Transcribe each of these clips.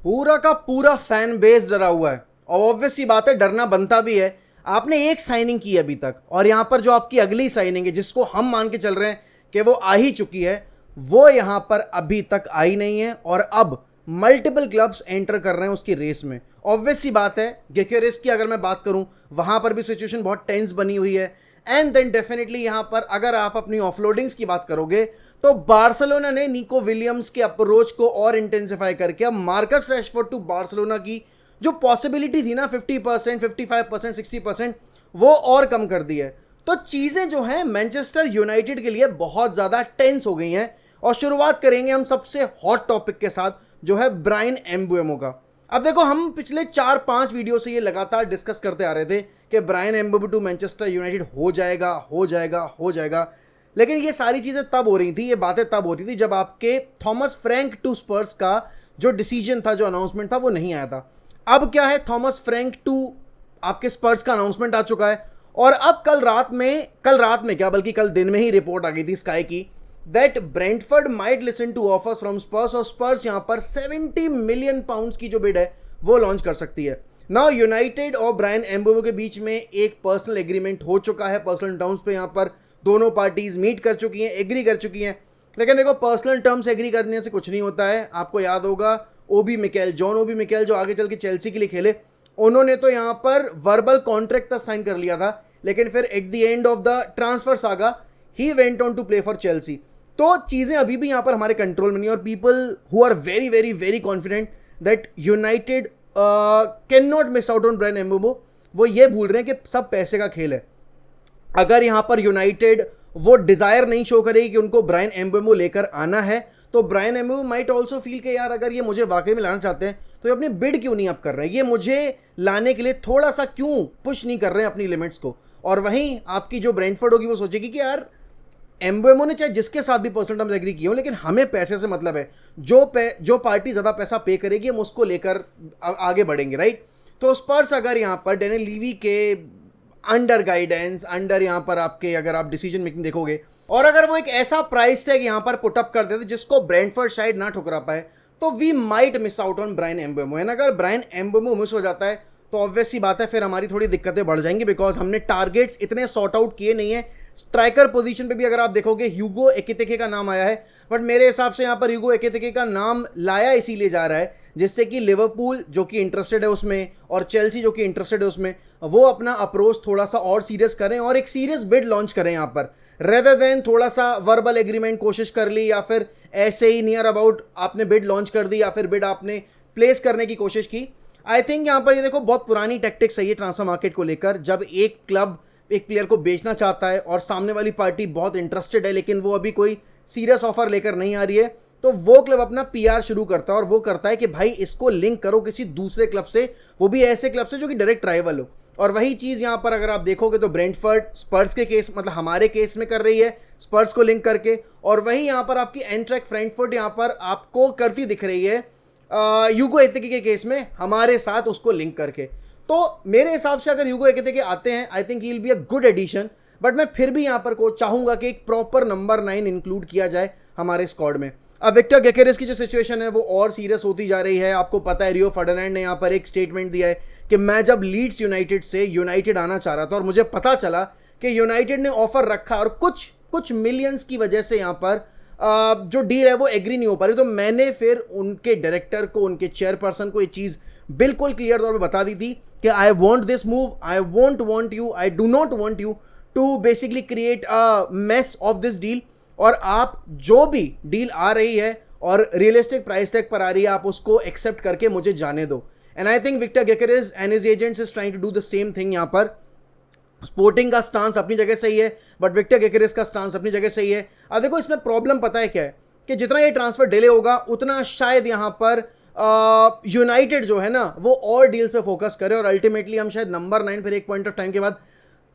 पूरा का पूरा फैन बेस डरा हुआ है और ऑब्वियस सी बात है, डरना बनता भी है। आपने एक साइनिंग की अभी तक, और यहां पर जो आपकी अगली साइनिंग है जिसको हम मान के चल रहे हैं कि वो आ ही चुकी है, वो यहां पर अभी तक आई नहीं है और अब मल्टीपल क्लब्स एंटर कर रहे हैं उसकी रेस में। ऑब्वियस सी बात है, गेक्योरेस की अगर मैं बात करूं, वहां पर भी सिचुएशन बहुत टेंस बनी हुई है। एंड देन डेफिनेटली यहां पर अगर आप अपनी ऑफलोडिंग्स की बात करोगे तो बार्सिलोना ने निको विलियम्स के अप्रोच को और इंटेंसिफाई करके अब मार्कस रैशफोर्ड टू बार्सिलोना की जो पॉसिबिलिटी थी ना 50%, 55%, 60%, वो और कम कर दी है। तो चीजें जो हैं मैनचेस्टर यूनाइटेड के लिए बहुत ज्यादा टेंस हो गई हैं। और शुरुआत करेंगे हम सबसे हॉट टॉपिक के साथ, जो है ब्रायन एम्बुएमो का। अब देखो, हम पिछले 4-5 वीडियो से ये लगातार डिस्कस करते आ रहे थे कि ब्रायन एम्बुएमो टू मैनचेस्टर यूनाइटेड हो जाएगा, हो जाएगा, हो जाएगा। लेकिन ये सारी चीजें तब हो रही थी, ये बातें तब होती थी जब आपके थॉमस फ्रैंक टू स्पर्स का जो डिसीजन था, जो अनाउंसमेंट था, वो नहीं आया था। अब क्या है, थॉमस फ्रैंक टू आपके स्पर्स का अनाउंसमेंट आ चुका है। और अब कल रात में क्या, बल्कि कल दिन में ही रिपोर्ट आ गई थी स्काई की, that Brentford might listen to offers from Spurs, और स्पर्स यहां पर 70 मिलियन पाउंड्स की जो बिड है वो लॉन्च कर सकती है। नाउ यूनाइटेड और ब्रायन एम्बुएमो के बीच में एक पर्सनल एग्रीमेंट हो चुका है, पर्सनल टर्म्स पे यहां पर दोनों पार्टीज मीट कर चुकी हैं, एग्री कर चुकी हैं। लेकिन देखो, पर्सनल टर्म्स एग्री करने से कुछ नहीं होता है। आपको याद होगा जॉन ओबी मिकेल जो आगे चल के चेल्सी के लिए खेले, उन्होंने तो यहां पर वर्बल कॉन्ट्रैक्ट तक साइन कर लिया था, लेकिन फिर at the end of the transfer saga he went on to play for Chelsea. तो चीजें अभी भी यहां पर हमारे कंट्रोल में नहीं, और people who are very very very confident that United can not miss out on Bryan Mbeumo, वो ये भूल रहे हैं कि सब पैसे का खेल है। अगर यहां पर यूनाइटेड वो डिजायर नहीं शो करेगी कि उनको ब्रायन एम्बुएमो लेकर आना है, तो ब्रायन एम्बुएमो माइट ऑल्सो फील कि यार, अगर ये मुझे वाकई में लाना चाहते हैं तो ये अपनी बिड क्यों नहीं अप कर रहे हैं, ये मुझे लाने के लिए थोड़ा सा क्यों पुश नहीं कर रहे हैं अपनी लिमिट्स को। और वहीं आपकी जो ब्रेंटफोर्ड होगी वो सोचेगी कि यार, एम्बुएमो ने चाहे जिसके साथ भी पर्सनल टर्म्स एग्री किए हो, लेकिन हमें पैसे से मतलब है, जो पार्टी ज्यादा पैसा पे करेगी हम उसको लेकर आगे बढ़ेंगे, राइट। तो स्पर्स अगर यहां पर डेनियल लीवी के अंडर गाइडेंस, अंडर यहां पर आपके अगर आप डिसीजन मेकिंग देखोगे, और अगर वो एक ऐसा प्राइस टैग यहां पर पुटअप कर देते जिसको ब्रेंटफोर्ड शायद ना ठुकरा पाए, तो we might miss out on Bryan Mbeumo. And अगर ब्रायन एम्बुएमो मिस हो जाता है तो ऑब्वियस सी बात है, फिर हमारी थोड़ी दिक्कतें बढ़ जाएंगी, बिकॉज हमने टारगेट्स इतने सॉर्ट आउट किए नहीं है। स्ट्राइकर पोजीशन पे भी अगर आप देखोगे, ह्यूगो एकितिके का नाम आया है, बट मेरे हिसाब से यहां पर ह्यूगो एकितिके का नाम लाया इसीलिए जा रहा है जिससे कि लिवरपूल जो कि इंटरेस्टेड है उसमें, और चेल्सी जो कि इंटरेस्टेड है उसमें, वो अपना अप्रोच थोड़ा सा और सीरियस करें और एक सीरियस बिड लॉन्च करें यहां पर, रेदर देन थोड़ा सा वर्बल एग्रीमेंट कोशिश कर ली, या फिर ऐसे ही नियर अबाउट आपने बिड लॉन्च कर दी, या फिर बिड आपने प्लेस करने की कोशिश की। आई थिंक यहां पर ये देखो, बहुत पुरानी टैक्टिक्स है ये ट्रांसफर मार्केट को लेकर। जब एक क्लब एक प्लेयर को बेचना चाहता है और सामने वाली पार्टी बहुत इंटरेस्टेड है, लेकिन वो अभी कोई सीरियस ऑफर लेकर नहीं आ रही है, तो वो क्लब अपना पीआर शुरू करता है और वो करता है कि भाई इसको लिंक करो किसी दूसरे क्लब से, वो भी ऐसे क्लब से जो कि डायरेक्ट राइवल हो। और वही चीज यहां पर अगर आप देखोगे तो ब्रेंटफोर्ड स्पर्स के केस, मतलब हमारे केस में कर रही है स्पर्स को लिंक करके, और वही यहां पर आपकी एंट्रैक फ्रैंकफर्ट यहां पर आपको करती दिख रही है ह्यूगो एकितिके के केस में हमारे साथ उसको लिंक करके। तो मेरे हिसाब से अगर ह्यूगो एकितिके आते हैं, I think he will be a good addition, but मैं फिर भी यहां पर को चाहूंगा कि एक प्रॉपर नंबर 9 इंक्लूड किया जाए हमारे स्क्वाड में। अब विक्टर गेकेरेस की जो सिचुएशन है वो और सीरियस होती जा रही है। आपको पता है, रियो फर्डिनैंड ने यहाँ पर एक स्टेटमेंट दिया है कि मैं जब लीड्स यूनाइटेड से यूनाइटेड आना चाह रहा था और मुझे पता चला कि यूनाइटेड ने ऑफर रखा और कुछ मिलियंस की वजह से यहाँ पर जो डील है वो एग्री नहीं हो पा रही, तो मैंने फिर उनके डायरेक्टर को, उनके चेयरपर्सन को ये चीज़ बिल्कुल क्लियर तौर पे बता दी थी कि I want this move, I want want you, I do not want you to basically create a mess of this deal, और आप जो भी डील आ रही है और रियलिस्टिक प्राइस टैग पर आ रही है, आप उसको एक्सेप्ट करके मुझे जाने दो। And I think Viktor Gyokeres and his agents is trying to do the same thing. यहाँ पर स्पोर्टिंग का स्टांस अपनी जगह सही है, बट विक्टर गेकेरेस का स्टांस अपनी जगह सही है। अब देखो, इसमें प्रॉब्लम पता है क्या है कि जितना ये ट्रांसफर डिले होगा उतना शायद यहाँ पर यूनाइटेड जो है ना वो और डील्स पे फोकस करे, और अल्टीमेटली हम शायद नंबर 9 फिर एक पॉइंट ऑफ टाइम के बाद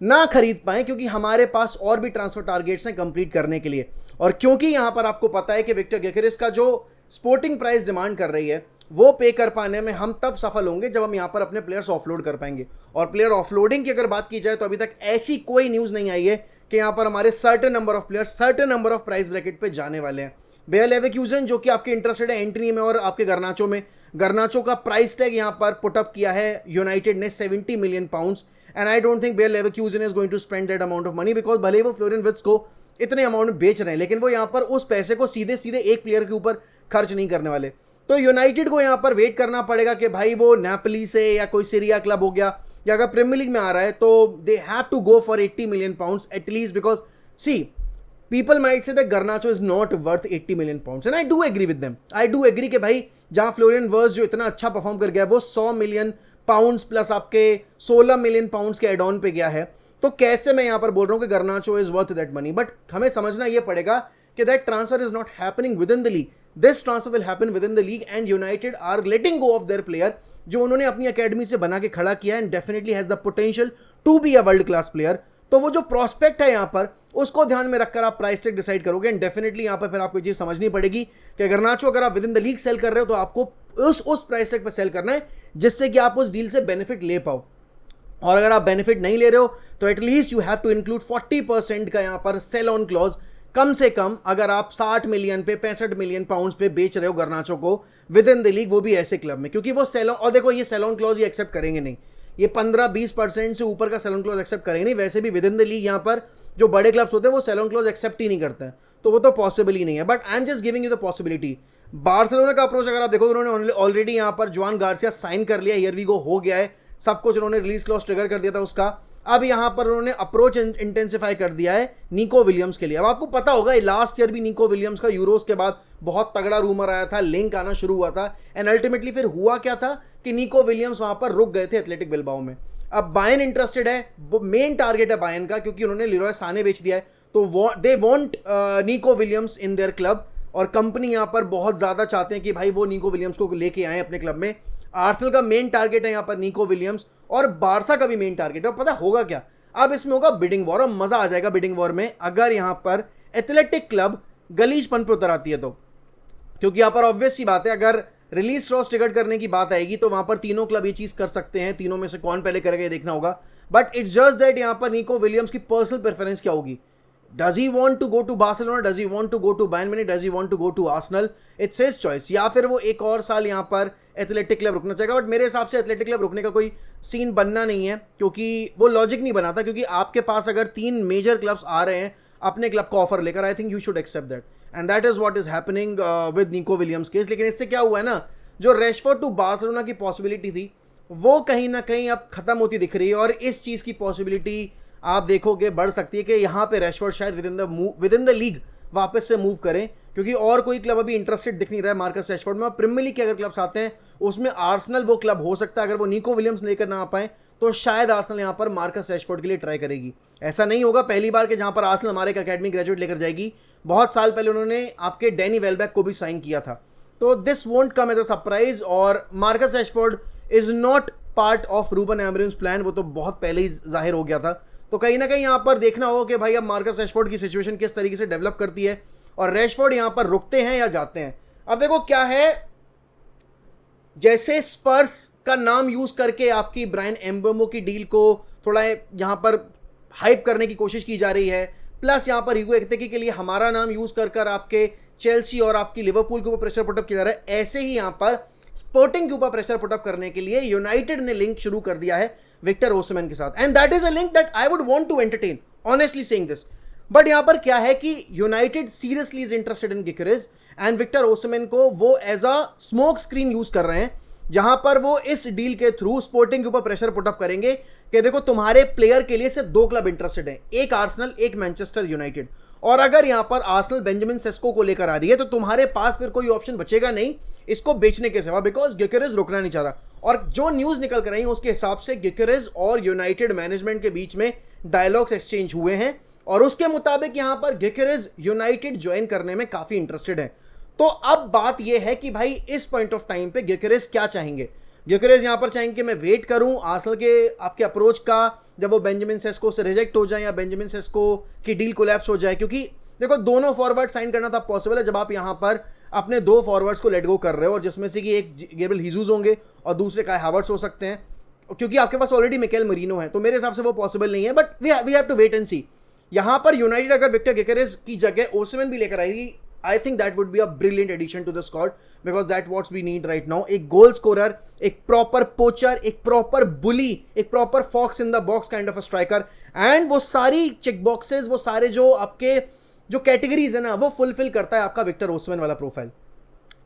ना खरीद पाए, क्योंकि हमारे पास और भी ट्रांसफर टारगेट्स हैं कंप्लीट करने के लिए। और क्योंकि यहां पर आपको पता है कि विक्टर गेकेरेस का जो स्पोर्टिंग प्राइस डिमांड कर रही है वो पे कर पाने में हम तब सफल होंगे जब हम यहां पर अपने प्लेयर्स ऑफलोड कर पाएंगे। और प्लेयर ऑफलोडिंग की अगर बात की जाए तो अभी तक ऐसी कोई न्यूज़ नहीं आई है कि यहां पर हमारे certain number of players certain number of price bracket पे जाने वाले हैं। बेयर लेवरक्यूजन जो कि आपके इंटरेस्टेड है एंट्री में और आपके गर्नाचो में, गर्नाचो का प्राइस टैग यहाँ पर पुटअप किया है यूनाइटेड ने 70 million pounds, and I don't think Bayer Leverkusen is going to spend that amount of money, because भले वो फ्लोरियन विट्स को इतने अमाउंट में बेच रहे हैं लेकिन वो यहाँ पर उस पैसे को सीधे सीधे एक प्लेयर के ऊपर खर्च नहीं करने वाले। तो यूनाइटेड को यहाँ पर वेट करना पड़ेगा कि भाई वो नेपोली से या कोई सीरिया क्लब हो गया या अगर प्रीमियर लीग में आ रहा है तो they have to go for 80 million pounds at least, because see people might say that Garnacho is not worth 80 million pounds, and I do agree with them. I do agree कि भाई जहां Florian verse जो इतना अच्छा perform कर गया वो 100 million pounds plus आपके 16 मिलियन पाउंड्स के एड ऑन पे गया है, तो कैसे मैं यहां पर बोल रहा हूं कि Garnacho is worth that money. But हमें समझना यह पड़ेगा कि that transfer is not happening within the league, this transfer will happen within the league and United are letting go of their player जो उन्होंने अपनी academy से बना के खड़ा किया and definitely has the potential to be a world class player. तो वो जो प्रोस्पेक्ट है यहाँ पर उसको ध्यान में रखकर आप प्राइस टैग डिसाइड करोगे एंड डेफिनेटली यहाँ पर फिर आपको चीज समझनी पड़ेगी कि गर्नाचो अगर आप within the league sale कर रहे हो तो आपको उस प्राइस टैग पर सेल करना है जिससे कि आप उस डील से बेनिफिट ले पाओ, और अगर आप बेनिफिट नहीं ले रहे हो तो at least you have to include 40% का यहाँ पर सेल ऑन क्लॉज, कम से कम अगर आप 60 मिलियन पे 65 मिलियन पाउंड्स पे बेच रहे हो गर्नाचो को विद इन द लीग, वो भी ऐसे क्लब में, क्योंकि वो सेल ऑन, और देखो ये सेल ऑन क्लॉज ये एक्सेप्ट करेंगे नहीं, ये 15-20% से ऊपर का सेल ऑन क्लॉज एक्सेप्ट करेंगे नहीं। वैसे भी विद इन द लीग यहाँ पर जो बड़े क्लब्स होते हैं वो सेल ऑन क्लॉज एक्सेप्ट ही नहीं करते हैं, तो वो तो पॉसिबल ही नहीं है। But I am just giving you the possibility. Barcelona का अप्रोच अगर आप देखो, उन्होंने ऑलरेडी यहाँ पर जुआन गार्सिया साइन कर लिया, हियर वी गो हो गया है सब कुछ, उन्होंने रिलीज क्लॉज ट्रिगर कर दिया था उसका। अब यहाँ पर उन्होंने अप्रोच इंटेंसिफाई कर दिया है निको विलियम्स के लिए। अब आपको पता होगा लास्ट ईयर भी निको विलियम्स का यूरोस के बाद बहुत तगड़ा रूमर आया था, लिंक आना शुरू हुआ था, एंड अल्टीमेटली फिर हुआ क्या था कि निको विलियम्स वहां पर रुक गए थे एथलेटिक बिल्बाओ में। अब बायन इंटरेस्टेड है, मेन टारगेट है बायन का, क्योंकि उन्होंने लिरोय साने बेच दिया है, तो they want Nico Williams in their club, और कंपनी यहाँ पर बहुत ज्यादा चाहते हैं कि भाई वो निको विलियम्स को लेके आए अपने क्लब में। आर्सेनल का मेन टारगेट है यहाँ पर निको विलियम्स, और बारसा का भी मेन टारगेट है। पता होगा क्या, अब इसमें होगा बिडिंग वॉर, और मजा आ जाएगा बिडिंग वॉर में अगर यहाँ पर एथलेटिक क्लब गलीजपन पे उतर आती है तो, क्योंकि यहाँ पर ऑब्वियस सी बात है अगर रिलीज क्लॉज ट्रिगर करने की बात आएगी तो वहां पर तीनों क्लब ये चीज कर सकते हैं, तीनों में से कौन पहले करेगा ये देखना होगा। बट इट्स जस्ट दैट यहाँ पर निको विलियम्स की पर्सनल प्रेफरेंस क्या होगी, does he want to go to Barcelona, does he want to go to Bayern Munich, does he want to go to Arsenal, it's his choice, या फिर वो एक और साल यहाँ पर एथलेटिक क्लब रुकना चाहेगा। बट मेरे हिसाब से एथलेटिक क्लब रुकने का कोई सीन बनना नहीं है, क्योंकि वो लॉजिक नहीं बनाता, क्योंकि आपके पास अगर 3 मेजर क्लब्स आ रहे हैं अपने क्लब को ऑफर लेकर, I think you should accept that, and that is what is happening with Nico Williams case. लेकिन इससे क्या हुआ है ना, जो रैशफोर्ड टू बार्सिलोना की पॉसिबिलिटी थी वो कहीं ना कहीं अब खत्म होती दिख रही है, और इस चीज की पॉसिबिलिटी आप देखोगे बढ़ सकती है कि यहाँ पे रैशफोर्ड शायद विद इन द लीग वापस से मूव करें, क्योंकि और कोई क्लब अभी इंटरेस्टेड दिख नहीं रहा है मार्कस रैशफोर्ड में। प्रीमियर लीग के अगर क्लब्स आते हैं उसमें आर्सेनल वो क्लब हो सकता है, अगर वो निको विलियम्स लेकर ना आ पाए तो शायद आर्सेनल यहाँ पर मार्कस रैशफोर्ड के लिए ट्राई करेगी। ऐसा नहीं होगा पहली बार कि जहाँ पर आर्सेनल हमारे एक अकेडमी ग्रेजुएट लेकर जाएगी, बहुत साल पहले उन्होंने आपके डैनी वेलबैक को भी साइन किया था, तो this won't come as a surprise. और Marcus Rashford is not part of Ruben Amorim's plan, वो तो बहुत पहले ही जाहिर हो गया था। तो कहीं ना कहीं यहाँ पर देखना होगा कि भाई अब मार्कस रैशफोर्ड की सिचुएशन किस तरीके से डेवलप करती है, और रैशफोर्ड यहाँ पर रुकते हैं या जाते हैं। अब देखो क्या है, जैसे स्पर्स का नाम यूज करके आपकी ब्रायन एम्बेमो की डील को थोड़ा यहाँ पर हाइप करने की कोशिश की जा रही है, प्लस यहाँ पर ह्यूगो एक्टिकी के लिए हमारा नाम यूज कर आपके चेल्सी और आपकी लिवरपूल के ऊपर प्रेशर पुटअप किया जा रहा है, ऐसे ही यहाँ पर स्पोर्टिंग के ऊपर प्रेशर पुटअप करने के लिए यूनाइटेड ने लिंक शुरू कर दिया है विक्टर ओसिमन के साथ, and that is a link that I would want to entertain, honestly saying this. But यहां पर क्या है कि United seriously is interested in Gyokeres, and Victor Osimhen को वो as a smoke screen use कर रहे हैं, जहां पर वो इस डील के थ्रू स्पोर्टिंग के ऊपर प्रेशर पुटअप करेंगे कि देखो तुम्हारे प्लेयर के लिए सिर्फ 2 क्लब इंटरेस्टेड हैं, एक आर्सेनल एक मैनचेस्टर यूनाइटेड, और अगर यहां पर आर्सेनल बेंजामिन सेस्को को लेकर आ रही है तो तुम्हारे पास फिर कोई ऑप्शन बचेगा नहीं इसको बेचने के सिवा, बिकॉज गिकरेज रुकना नहीं चाह रहा। और जो न्यूज निकल कर आई है उसके हिसाब से गिकरेज और यूनाइटेड मैनेजमेंट के बीच में डायलॉग्स एक्सचेंज हुए हैं, और उसके मुताबिक यहां पर गिकरेज यूनाइटेड ज्वाइन करने में काफी इंटरेस्टेड है। तो अब बात यह है कि भाई इस पॉइंट ऑफ टाइम पे गिकरेज क्या चाहेंगे। गिकरेज यहां पर चाहेंगे कि मैं वेट करूं आर्सेनल के आपके अप्रोच का, जब वो बेंजामिन सेस्को से रिजेक्ट हो जाए या बेंजामिन सेस्को की डील कोलैप्स हो जाए, क्योंकि देखो दोनों फॉरवर्ड साइन करना था पॉसिबल है जब आप यहां पर अपने 2 फॉरवर्ड्स को लेट गो कर रहे हो, और जिसमें से कि एक गैब्रियल हीजूस होंगे और दूसरे काय हावर्ट्स हो सकते हैं, क्योंकि आपके पास ऑलरेडी मिकेल मरीनो है, तो मेरे हिसाब से वो पॉसिबल नहीं है। But we have to wait and see. यहां पर यूनाइटेड अगर विक्टर गिकरेज की जगह ओसिमन भी लेकर आएगी, I think that would be a brilliant addition to the squad because that what's we need right now. एक गोल स्कोरर, एक प्रॉपर पोचर, एक प्रॉपर बुली, एक proper fox in the box kind of a striker, and वो सारी check boxes, वो सारे जो आपके जो कैटेगरीज है ना, वो फुलफिल करता है आपका विक्टर ओसिमन वाला प्रोफाइल.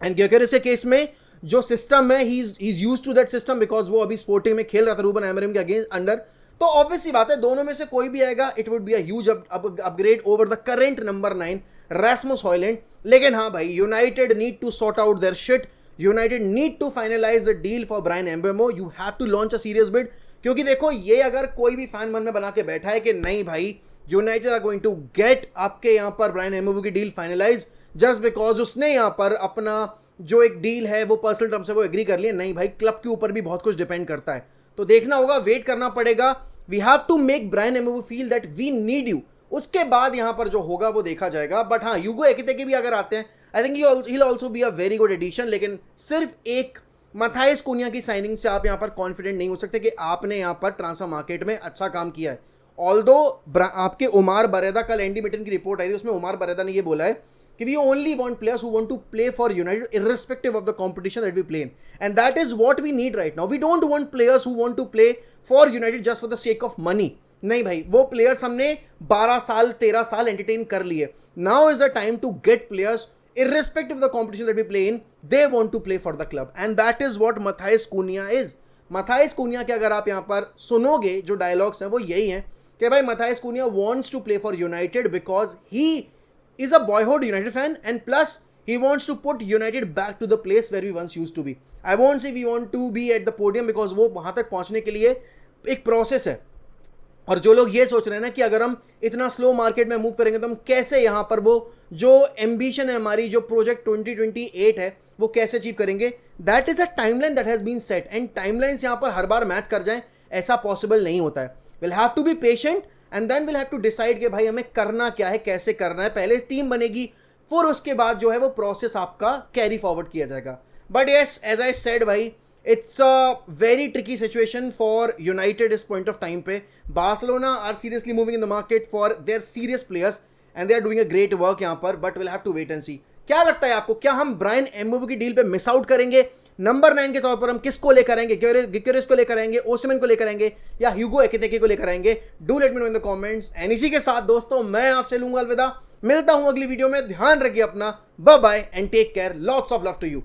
एंड ग्योकेरेस के केस में जो सिस्टम है, he is used to that system because वो अभी स्पोर्टिंग में खेल रहा था रूबन अमोरिम के अगेंस्ट अंडर. तो ऑब्वियसली बात है, दोनों में से कोई भी आएगा, it would be a huge upgrade over the current number 9 Rasmus Hojlund. लेकिन हाँ भाई, United need to sort out their shit. United need to finalise the deal for Bryan Mbeumo. You have to launch a serious bid. क्योंकि देखो, ये अगर कोई भी fan मन में बना के बैठा है कि नहीं भाई, United are going to get आपके यहाँ पर ब्रायन एम्बेमो की डील फाइनलाइज जस्ट बिकॉज उसने यहाँ पर अपना जो एक डील है वो पर्सनल टर्म से वो एग्री कर लिया. नहीं भाई, क्लब के ऊपर भी बहुत कुछ डिपेंड करता है. तो देखना होगा, वेट करना पड़ेगा. We have to make Bryan Mbeumo feel that we need you. उसके बाद यहां पर जो होगा वो देखा जाएगा. बट हाँ, यूगो एकितेके भी अगर आते हैं, I think he will also be a very good addition. लेकिन सिर्फ एक मथाइस कुनिया की साइनिंग से आप यहां पर कॉन्फिडेंट नहीं हो सकते कि आपने यहां पर ट्रांसफर मार्केट में अच्छा काम किया है. ऑल्दो आपके उमार बरेदा, कल एंडी मिटन की रिपोर्ट आई थी, उसमें उमार बरेदा ने ये बोला है कि we only want players who want to play for United irrespective of the competition that we play in, and that is what we need right now. We don't want players who want to play for United just for the sake of money. नहीं भाई, वो players हमने 12 साल 13 साल entertain कर लिए. Now is the time to get players irrespective of the competition that we play in. They want to play for the club, and that is what Matthias Cunha is. Matthias Cunha के अगर आप यहाँ पर सुनोगे जो dialogues हैं वो यही हैं कि भाई Matthias Cunha wants to play for United because he is a boyhood United fan, and plus he wants to put United back to the place where we once used to be. I won't say we want to be at the podium because वो वहाँ तक पहुँचने के लिए एक process है. और जो लोग ये सोच रहे हैं ना कि अगर हम इतना स्लो मार्केट में मूव करेंगे तो हम कैसे यहाँ पर वो जो एम्बिशन है हमारी, जो प्रोजेक्ट 2028 है, वो कैसे अचीव करेंगे, that is a timeline that has been set. And timelines यहाँ पर हर बार मैच कर जाएं ऐसा पॉसिबल नहीं होता है. Will have to be patient and then will have to decide कि भाई हमें करना क्या है, कैसे करना है. पहले टीम बनेगी, फिर उसके बाद जो है वो प्रोसेस आपका कैरी फॉरवर्ड किया जाएगा. But yes, as I said भाई, it's a very tricky situation for United इस पॉइंट ऑफ टाइम पे. Barcelona are seriously moving in the market for their serious players and they are doing a great work यहाँ पर. But will have to wait and see. क्या लगता है आपको, क्या हम ब्रायन एम्बेमो की डील पे मिस आउट करेंगे? नंबर 9 के तौर पर हम किसको लेकर आएंगे? गिकेरेस को लेकर आएंगे, ओसिमन को लेकर आएंगे, या ह्यूगो एकितेके को लेकर आएंगे? Do let me know in the comments. And इसी के साथ दोस्तों मैं आपसे लूंगा अलविदा. मिलता हूं अगली वीडियो में. ध्यान रखिए अपना. Bye bye and take care. Lots of love to you.